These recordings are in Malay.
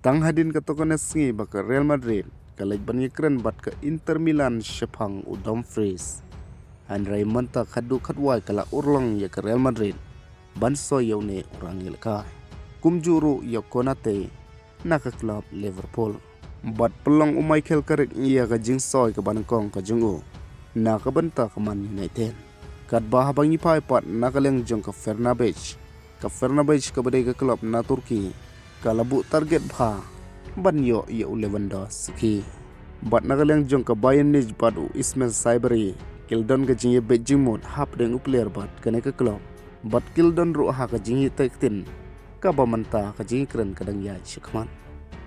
Tang hadin ka tokone sngi baka Real Madrid kalaj ban yekren bat ka Inter Milan shepang udom freeze. Andrai manta khadu khatwai kala urlang ya ka Real Madrid ban so yaune urang yelka. Kumjuru ya konate naka club Liverpool. Bat pelong Michael Carrick iya ka jing soy ka banangkong ka jungu. Naka banta ka Man United. Kat bahabang ipai pat naka leng jong ka Fernandes. Ka Fernandes ka badai ka club na Turki. Kalabu target bha banyo ya Lewandowski. Bat nagaleng jong ka Bayern Munich bat u Ismail Saibari kildon ka jingye bejimot hap deng u player bat kane ka club. Bat kildon ru ha ka jingye tektin ka bamanta ka jingye kren kadang ya shikman.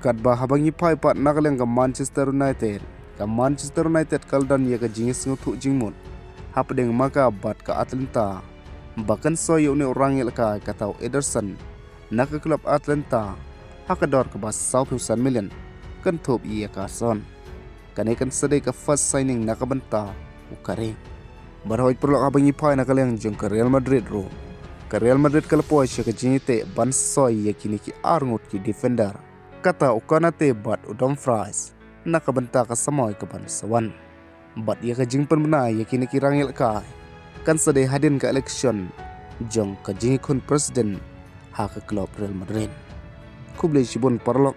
Kat ba habangi pai pat nagaleng ka Manchester United. Ka Manchester United kaldon ya ka jingye singutu jingmot hap deng maka bat ka Atlanta. Bahkan so ya une orang yelka katau Ederson naka club Atlanta hakador ke bas 9 million kan top iya kason kanekan sedai ke first signing nakabenta ukare barhoy perlu abangi pai nakaleng jong ke Real Madrid ro ke Real Madrid kalpo sya ke jinite ban soy yakini ki arngut ki defender kata ukana te bat udom fries nakabenta ka samoy ke ban sawan bat ya ke jing penbena yakini ki rangil ka kan sedai hadin ke election jong ke jing kun president ha ke club Real Madrid Kublai Shibon Parlok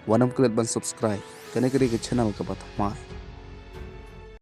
Wanam Kulit Ban subscribe Kena ke channel ke Batak Mai